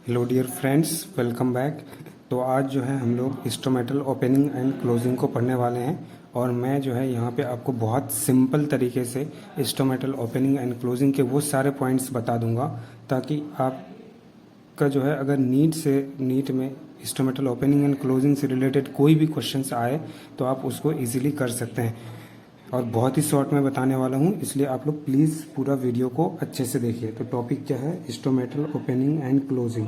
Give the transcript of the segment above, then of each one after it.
Hello dear friends, welcome back. तो आज जो है हम लोग स्टोमेटल ओपनिंग एंड क्लोजिंग को पढ़ने वाले हैं और मैं जो है यहाँ पे आपको बहुत सिंपल तरीके से स्टोमेटल ओपनिंग एंड क्लोजिंग के वो सारे पॉइंट्स बता दूंगा ताकि आपका जो है अगर नीट में स्टोमेटल ओपनिंग एंड क्लोजिंग से रिलेटेड कोई भी क्वेश्चंस आए तो आप उसको इजीली कर सकते हैं। और बहुत ही शॉर्ट में बताने वाला हूँ, इसलिए आप लोग प्लीज़ पूरा वीडियो को अच्छे से देखिए। तो टॉपिक क्या है? Stomatal opening and closing.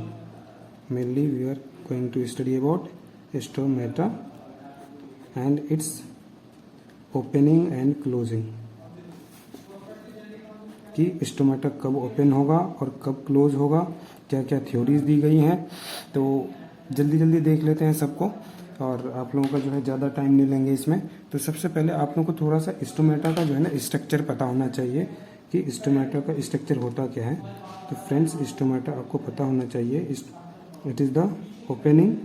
Mainly we are going to study about stomata and its opening and closing, कि स्टोमेटा कब ओपन होगा और कब क्लोज होगा, क्या क्या थ्योरीज दी गई हैं। तो जल्दी जल्दी देख लेते हैं सबको, और आप लोगों का जो है ज़्यादा टाइम नहीं लेंगे इसमें। तो सबसे पहले आप लोगों को थोड़ा सा स्टोमेटा का जो है ना स्ट्रक्चर पता होना चाहिए कि स्टोमेटा का स्ट्रक्चर होता क्या है। तो फ्रेंड्स, स्टोमेटा आपको पता होना चाहिए। It is the opening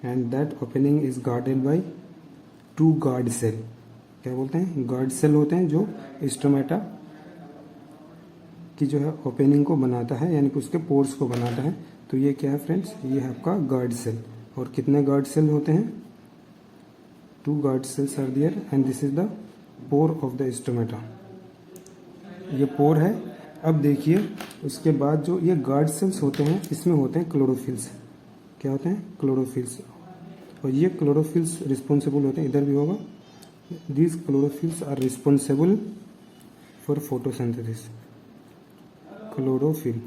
and that opening is guarded by two guard cell. क्या बोलते हैं? गार्ड सेल होते हैं जो स्टोमेटा की जो है ओपनिंग को बनाता है, यानी कि उसके पोर्स को बनाता है। तो ये क्या है फ्रेंड्स? ये है आपका गार्ड सेल। और कितने गार्ड सेल होते हैं? Two guard cells are there and this is the pore of the stomata. ये पोर है। अब देखिए, उसके बाद जो ये गार्ड सेल्स होते हैं इसमें होते हैं क्लोरोफिल्स। क्या होते हैं? क्लोरोफिल्स। और ये क्लोरोफिल्स रिस्पॉन्सिबल होते हैं, इधर भी होगा, these chlorophylls are responsible for photosynthesis. Chlorophyll,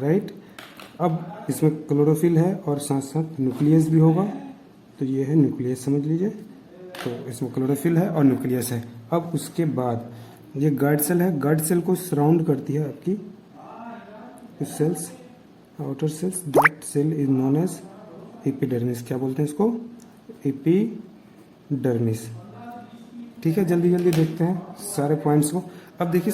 right. अब इसमें क्लोरोफिल है और साथ साथ न्यूक्लियस भी होगा। तो ये है न्यूक्लियस, समझ लीजिए। तो इसमें क्लोरोफिल है और न्यूक्लियस है। अब उसके बाद ये गार्ड सेल है। गार्ड सेल को सराउंड करती है आपकी cells, outer cells. That cell is known as epidermis. क्या बोलते हैं इसको? एपिडर्मिस। ठीक है, जल्दी जल्दी देखते हैं सारे पॉइंट्स को। अब देखिए,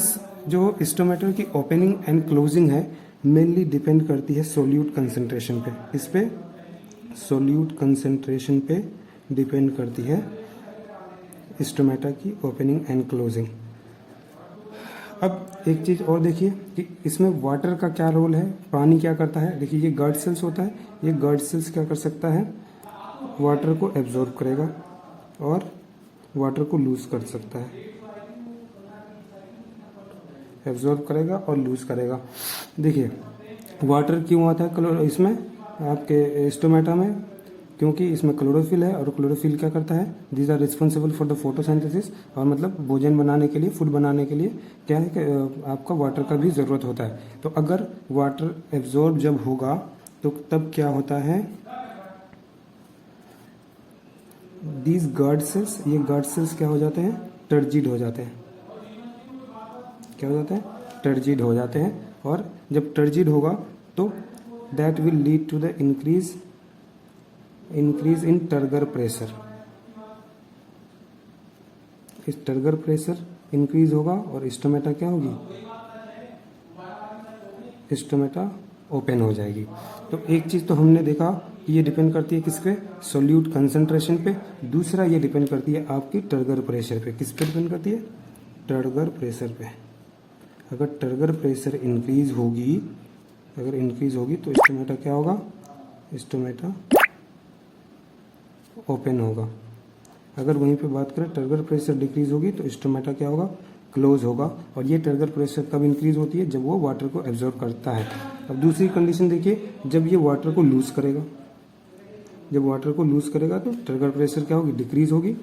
जो स्टोमेटा की ओपनिंग एंड क्लोजिंग है मेनली डिपेंड करती है सोल्यूट कंसंट्रेशन पे। इस पे सोल्यूट कंसंट्रेशन पे डिपेंड करती है स्टोमेटा की ओपनिंग एंड क्लोजिंग। अब एक चीज़ और देखिए कि इसमें वाटर का क्या रोल है, पानी क्या करता है। देखिए, ये गार्ड सेल्स होता है। ये गार्ड सेल्स क्या कर सकता है? वाटर को एब्जॉर्ब करेगा और वाटर को लूज कर सकता है। एब्जॉर्ब करेगा और लूज करेगा। देखिए, वाटर क्यों आता है इसमें आपके स्टोमेटा में? क्योंकि इसमें क्लोरोफिल है और क्लोरोफिल क्या करता है? These are responsible for the photosynthesis. और मतलब भोजन बनाने के लिए, फूड बनाने के लिए क्या है कि आपका वाटर का भी ज़रूरत होता है। तो अगर वाटर एब्जॉर्ब जब होगा तो तब क्या होता है? दीज गार्ड सेल्स, ये गार्ड सेल्स क्या हो जाते हैं? टर्जिड हो जाते हैं। क्या हो जाते हैं? टर्जिड हो जाते हैं। और जब टर्जिड होगा तो that will lead to the increase in turgor pressure. इस टर्गर प्रेशर इंक्रीज होगा और स्टोमेटा क्या होगी? स्टोमेटा ओपन हो जाएगी। तो एक चीज तो हमने देखा कि ये डिपेंड करती है किस पे? सोल्यूट कंसंट्रेशन पे। दूसरा, ये डिपेंड करती है आपकी टर्गर प्रेशर पे। किस पे डिपेंड करती है? टर्गर प्रेशर पे। अगर टर्गर प्रेशर इंक्रीज होगी तो स्टोमेटा क्या होगा? स्टोमेटा ओपन होगा। अगर वहीं पे बात करें टर्गर प्रेशर डिक्रीज होगी तो स्टोमेटा क्या होगा? क्लोज होगा। और ये टर्गर प्रेशर कब इंक्रीज होती है? जब वो वाटर को एब्जॉर्ब करता है। अब दूसरी कंडीशन देखिए, जब ये वाटर को लूज करेगा। जब वाटर को लूज करेगा तो टर्गर प्रेशर क्या होगी? डिक्रीज होगी।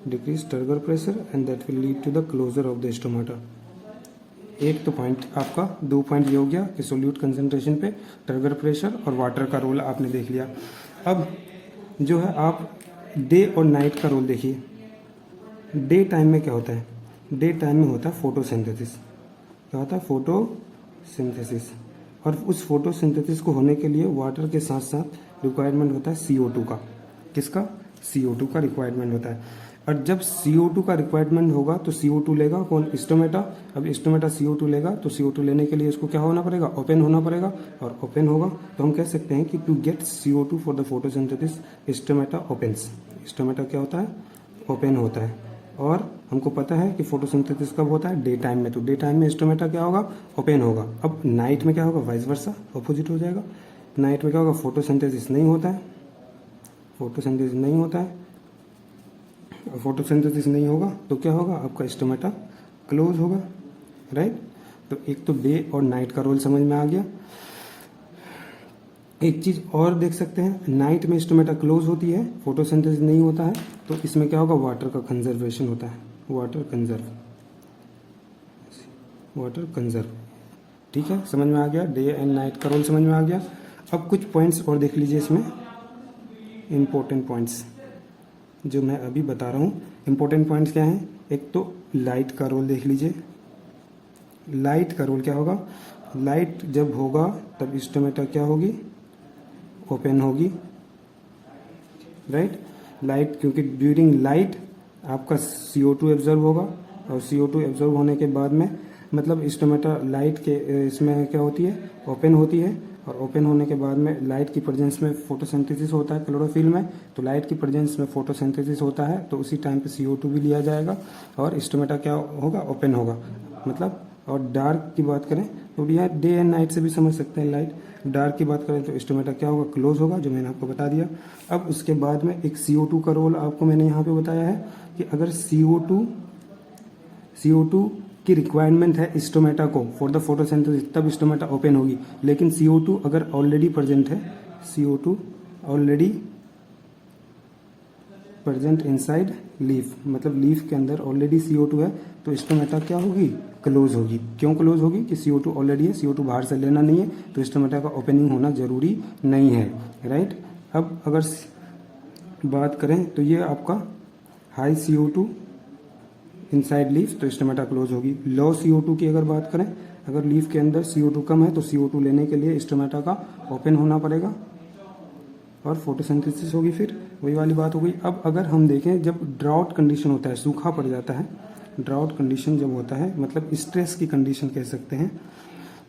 Decrease turgor pressure and that will lead to the closure of the stomata. एक तो पॉइंट आपका, 2 पॉइंट ये हो गया कि सोल्यूट कंसंट्रेशन पे टर्गर प्रेशर और वाटर का रोल आपने देख लिया। अब जो है आप डे और नाइट का रोल देखिए। डे टाइम में क्या होता है? डे टाइम में होता है फोटोसिंथेसिस। क्या होता है? फोटोसिंथेसिस। और उस फोटोसिंथेसिस को होने के लिए वाटर के साथ साथ रिक्वायरमेंट होता है CO2 का। किसका? CO2 का रिक्वायरमेंट होता है। और जब CO2 का रिक्वायरमेंट होगा तो CO2 लेगा कौन? स्टोमेटा। अब स्टोमेटा CO2 लेगा तो CO2 लेने के लिए इसको क्या होना पड़ेगा? ओपन होना पड़ेगा। और ओपन होगा तो हम कह सकते हैं कि to get CO2 for the photosynthesis stomata opens. Stomata क्या होता है? ओपन होता है। और हमको पता है कि फोटोसिंथेसिस कब होता है, डे टाइम में, तो डे टाइम में स्टोमेटा क्या होगा, ओपन होगा। अब नाइट में क्या होगा, वाइस वर्सा, अपोजिट हो जाएगा। नाइट में क्या होगा, फोटोसिंथेसिस नहीं होता है, फोटोसिंथेसिस नहीं होता है, फोटोसिंथेसिस नहीं होगा तो क्या होगा, आपका स्टोमेटा क्लोज होगा, राइट। तो एक तो डे और नाइट का रोल समझ में आ गया। एक चीज और देख सकते हैं, नाइट में स्टोमेटा क्लोज होती है, फोटोसिंथेसिस नहीं होता है, तो इसमें क्या होगा, वाटर का कंजर्वेशन होता है, वाटर कंजर्व, ठीक है, समझ में आ गया। डे एंड नाइट का रोल समझ में आ गया। अब कुछ पॉइंट्स और देख लीजिए इसमें, इंपॉर्टेंट पॉइंट्स जो मैं अभी बता रहा हूँ। इंपॉर्टेंट पॉइंट्स क्या हैं, एक तो लाइट का रोल देख लीजिए। लाइट का रोल क्या होगा, लाइट जब होगा तब स्टोमेटा क्या होगी, ओपन होगी, राइट। लाइट, क्योंकि ड्यूरिंग लाइट आपका CO2 एब्जॉर्ब होगा, और CO2 एब्जॉर्ब होने के बाद में मतलब स्टोमेटा लाइट के इसमें क्या होती है, ओपन होती है, और ओपन होने के बाद में लाइट की प्रेजेंस में फोटोसिंथेसिस होता है क्लोरोफिल में, तो लाइट की प्रेजेंस में फोटोसिंथेसिस होता है, तो उसी टाइम पे CO2 भी लिया जाएगा और स्टोमेटा क्या होगा, ओपन होगा मतलब। और डार्क की बात करें तो यह डे एंड नाइट से भी समझ सकते हैं लाइट। डार्क की बात करें तो स्टोमेटा क्या होगा, क्लोज होगा, जो मैंने आपको बता दिया। अब उसके बाद में एक CO2 का रोल आपको मैंने यहाँ पे बताया है कि अगर CO2 की रिक्वायरमेंट है स्टोमेटा को फॉर द फोटोसिंथेसिस, तब स्टोमेटा ओपन होगी। लेकिन CO2 अगर ऑलरेडी प्रेजेंट है, CO2 already present inside leaf, मतलब लीफ के अंदर ऑलरेडी CO2 है, तो स्टोमेटा क्या होगी, क्लोज होगी। क्यों क्लोज होगी कि CO2 ऑलरेडी है, CO2 बाहर से लेना नहीं है, तो स्टोमेटा का ओपनिंग होना जरूरी नहीं है, राइट। अब अगर बात करें तो ये आपका हाई CO2 इनसाइड लीफ, तो स्टोमेटा क्लोज होगी। लो CO2 की अगर बात करें, अगर लीफ के अंदर CO2 कम है तो CO2 लेने के लिए स्टोमेटा का ओपन होना पड़ेगा और फोटोसिंथेसिस होगी, फिर वही वाली बात हो गई। अब अगर हम देखें, जब ड्राउट कंडीशन होता है, सूखा पड़ जाता है, ड्राउट कंडीशन जब होता है, मतलब स्ट्रेस की कंडीशन कह सकते हैं,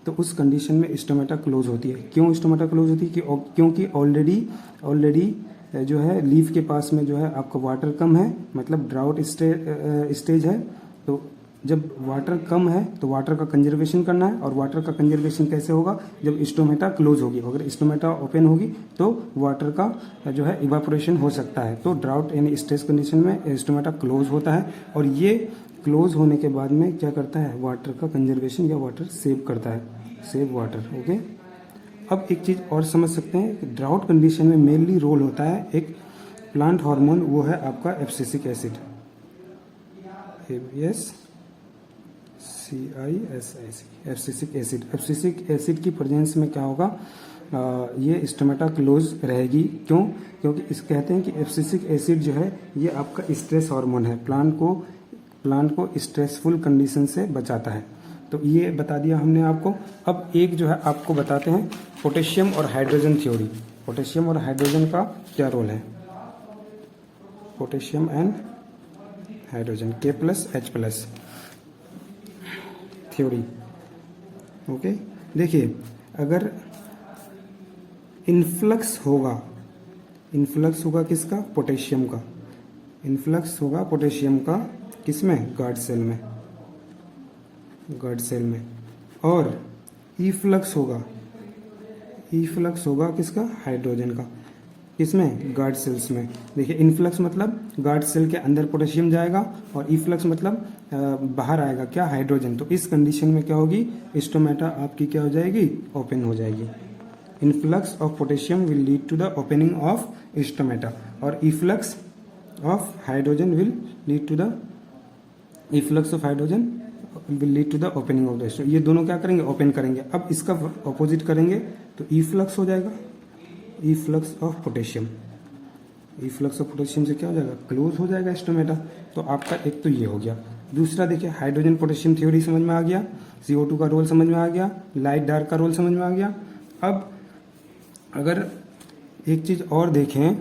तो उस कंडीशन में स्टोमेटा क्लोज होती है। क्यों स्टोमेटा क्लोज होती है, क्योंकि ऑलरेडी जो है लीफ के पास में जो है आपका वाटर कम है, मतलब ड्राउट स्टेज है। तो जब वाटर कम है तो वाटर का कंजर्वेशन करना है, और वाटर का कंजर्वेशन कैसे होगा, जब स्टोमेटा क्लोज होगी। अगर स्टोमेटा ओपन होगी तो वाटर का जो है इवापोरेशन हो सकता है। तो ड्राउट यानी स्ट्रेस कंडीशन में स्टोमेटा क्लोज होता है, और ये क्लोज होने के बाद में क्या करता है, वाटर का कंजर्वेशन या वाटर सेव करता है, सेव वाटर, ओके। अब एक चीज़ और समझ सकते हैं कि ड्राउट कंडीशन में मेनली रोल होता है एक प्लांट हार्मोन, वो है आपका abscisic acid, abscisic acid. Abscisic acid की प्रेजेंस में क्या होगा, ये स्टोमेटा क्लोज रहेगी। क्यों, क्योंकि इस कहते हैं कि एब्सिसिक एसिड जो है ये आपका स्ट्रेस हार्मोन है, प्लांट को स्ट्रेसफुल कंडीशन से बचाता है। तो ये बता दिया हमने आपको। अब एक जो है आपको बताते हैं पोटेशियम और हाइड्रोजन थ्योरी। पोटेशियम और हाइड्रोजन का क्या रोल है, potassium and hydrogen, K+H+ theory, okay. देखिए, अगर इन्फ्लक्स होगा किसका, पोटेशियम का, इन्फ्लक्स होगा पोटेशियम का किसमें, गार्ड सेल में, और ईफ्लक्स होगा किसका, हाइड्रोजन का, किसमें, गार्ड सेल्स में। देखिए, इन्फ्लक्स मतलब गार्ड सेल के अंदर पोटेशियम जाएगा, और ईफ्लक्स मतलब बाहर आएगा क्या, हाइड्रोजन। तो इस कंडीशन में क्या होगी, स्टोमेटा आपकी क्या हो जाएगी, ओपन हो जाएगी। Influx of potassium will lead to the opening of stomata, और efflux of hydrogen will lead to the opening of the stomata. ये दोनों क्या करेंगे, ओपन करेंगे। अब इसका ऑपोजिट करेंगे तो इफ्लक्स हो जाएगा, इफ्लक्स ऑफ पोटेशियम से क्या हो जाएगा, क्लोज हो जाएगा स्टोमेटा। तो आपका एक तो ये हो गया। दूसरा देखिए, हाइड्रोजन पोटेशियम थ्योरी समझ में आ गया, CO2 का रोल समझ में आ गया, लाइट डार्क का रोल समझ में आ गया। अब अगर एक चीज और देखें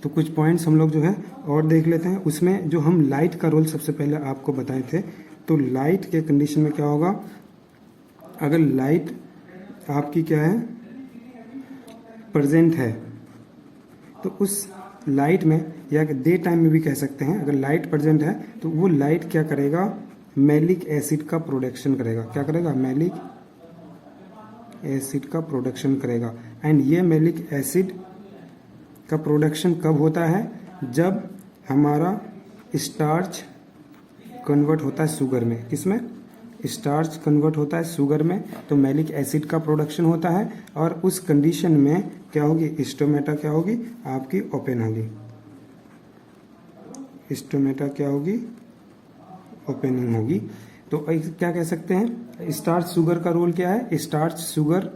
तो कुछ पॉइंट्स हम लोग जो है और देख लेते हैं। उसमें जो हम लाइट का रोल सबसे पहले आपको बताए थे, तो लाइट के कंडीशन में क्या होगा, अगर लाइट आपकी क्या है, प्रेजेंट है, तो उस लाइट में या डे टाइम में भी कह सकते हैं, अगर लाइट प्रेजेंट है तो वो लाइट क्या करेगा, मैलिक एसिड का प्रोडक्शन करेगा। क्या करेगा, मैलिक एसिड का प्रोडक्शन करेगा। एंड ये मैलिक एसिड का प्रोडक्शन कब होता है, जब हमारा स्टार्च कन्वर्ट होता है शुगर में। किसमें, स्टार्च कन्वर्ट होता है शुगर में, तो मैलिक एसिड का प्रोडक्शन होता है। और उस कंडीशन में क्या होगी, स्टोमेटा क्या होगी, आपकी ओपन होगी। स्टोमेटा क्या होगी, ओपनिंग होगी। तो क्या कह सकते हैं, स्टार्च शुगर का रोल क्या है, starch sugar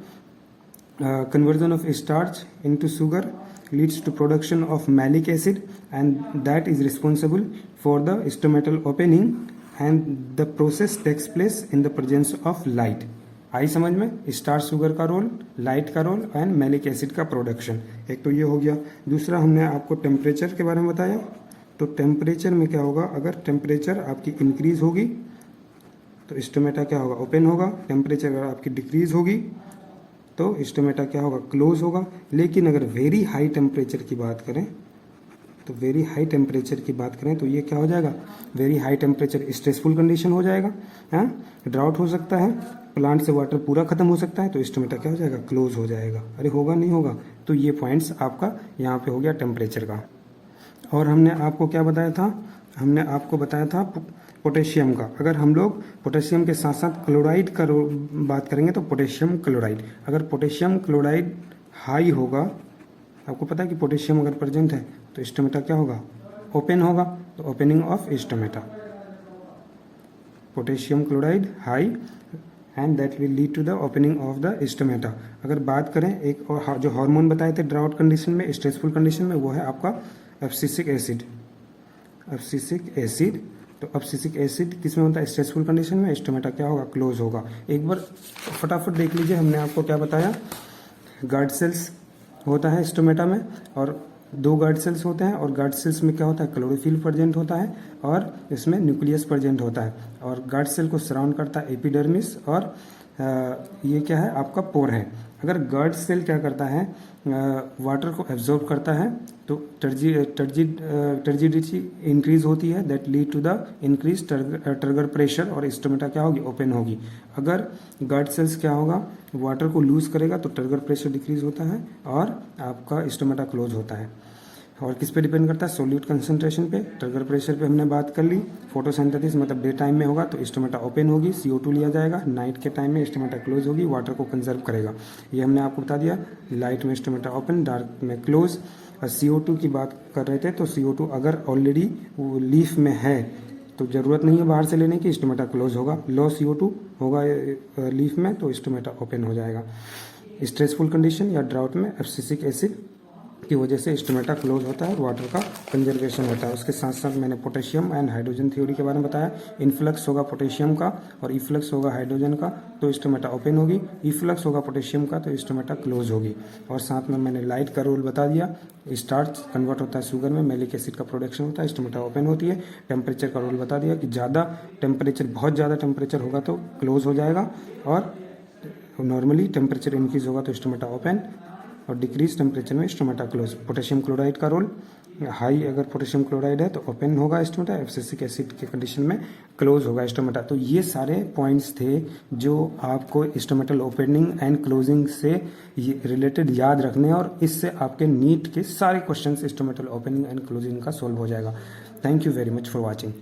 conversion of starch into sugar leads to production of malic acid and that is responsible for the stomatal opening and the process takes place in the presence of light। आई समझ में, starch sugar का role, light का role and malic acid का production. एक तो ये हो गया। दूसरा हमने आपको टेम्परेचर के बारे में बताया। तो टेम्परेचर में क्या होगा, अगर टेम्परेचर आपकी इंक्रीज होगी तो स्टोमेटा क्या होगा, ओपन होगा। टेम्परेचर अगर आपकी डिक्रीज होगी तो स्टोमेटा क्या होगा, क्लोज होगा। लेकिन अगर वेरी हाई टेम्परेचर की बात करें तो ये क्या हो जाएगा, very high temperature stressful condition हो जाएगा, ड्राउट हो सकता है, प्लांट से वाटर पूरा खत्म हो सकता है, तो स्टोमेटा क्या हो जाएगा, क्लोज हो जाएगा। अरे होगा नहीं होगा, तो ये पॉइंट्स आपका यहाँ पे हो गया टेम्परेचर का। और हमने आपको क्या बताया था, हमने आपको बताया था पोटेशियम का। अगर हम लोग पोटेशियम के साथ साथ क्लोराइड का बात करेंगे तो पोटेशियम क्लोराइड, अगर पोटेशियम क्लोराइड हाई होगा, आपको पता है कि पोटेशियम अगर प्रेजेंट है तो स्टोमेटा क्या होगा, ओपन होगा। तो opening of stomata, potassium chloride high and that will lead to the opening of the stomata. अगर बात करें एक और जो हार्मोन बताए थे ड्राउट कंडीशन में, स्ट्रेसफुल कंडीशन में, वो है आपका एब्सिसिक एसिड। तो एब्सिसिक एसिड किसमें होता है, स्ट्रेसफुल कंडीशन में, स्टोमेटा क्या होगा, क्लोज होगा। एक बार फटाफट देख लीजिए, हमने आपको क्या बताया, गार्ड सेल्स होता है स्टोमेटा में, और 2 गार्ड सेल्स होते हैं, और गार्ड सेल्स में क्या होता है, क्लोरोफिल प्रेजेंट होता है, और इसमें न्यूक्लियस प्रेजेंट होता है, और गार्ड सेल को सराउंड करता है एपिडर्मिस, और ये क्या है, आपका पोर है। अगर गार्ड सेल क्या करता है, वाटर को एब्जॉर्ब करता है, तो टर्जिडिटी इंक्रीज होती है, that lead to the increase turgor pressure, और स्टोमेटा क्या होगी, ओपन होगी। अगर गार्ड सेल्स क्या होगा, वाटर को लूज करेगा तो टर्गर प्रेशर डिक्रीज होता है और आपका स्टोमेटा क्लोज होता है। और किस पे डिपेंड करता है, सोल्यूट कंसंट्रेशन पे, टर्गर प्रेशर पे हमने बात कर ली। फोटोसिंथेसिस मतलब डे टाइम में होगा तो स्टोमेटा ओपन होगी, CO2 लिया जाएगा। नाइट के टाइम में स्टोमेटा क्लोज होगी, वाटर को कंजर्व करेगा। ये हमने आपको बता दिया, लाइट में स्टोमेटा ओपन, डार्क में क्लोज। और CO2 की बात कर रहे थे, तो CO2 अगर ऑलरेडी वो लीफ में है तो ज़रूरत नहीं है बाहर से लेने की, स्टोमेटा क्लोज होगा। लो CO2 होगा लीफ में तो स्टोमेटा ओपन हो जाएगा। स्ट्रेसफुल कंडीशन या ड्राउट में एब्सिसिक एसिड की वजह से स्टोमेटा क्लोज होता है और वाटर का कंजर्वेशन होता है। उसके साथ साथ मैंने पोटेशियम एंड हाइड्रोजन थ्योरी के बारे में बताया। इनफ्लक्स होगा पोटेशियम का और इफ्लक्स होगा हाइड्रोजन का, तो स्टोमेटा ओपन होगी। इफ्लक्स होगा पोटेशियम का तो स्टोमेटा क्लोज होगी। और साथ में मैंने लाइट का रोल बता दिया। स्टार्च कन्वर्ट होता है शुगर में, मैलिक एसिड का प्रोडक्शन होता है, स्टोमेटा ओपन होती है। टेम्परेचर का रोल बता दिया कि ज़्यादा टेम्परेचर, बहुत ज़्यादा टेम्परेचर होगा तो क्लोज हो जाएगा, और नॉर्मली टेम्परेचर इंक्रीज होगा तो स्टोमेटा ओपन, और डिक्रीज टेम्परेचर में स्टोमेटा क्लोज। पोटेशियम क्लोराइड का रोल, हाई अगर पोटेशियम क्लोराइड है तो ओपन होगा स्टोमेटा, एब्सिसिक एसिड के कंडीशन में क्लोज होगा स्टोमेटा। तो ये सारे पॉइंट्स थे जो आपको स्टोमेटल ओपनिंग एंड क्लोजिंग से रिलेटेड याद रखने, और इससे आपके नीट के सारे questions stomatal opening and closing का सॉल्व हो जाएगा। Thank you very much for watching.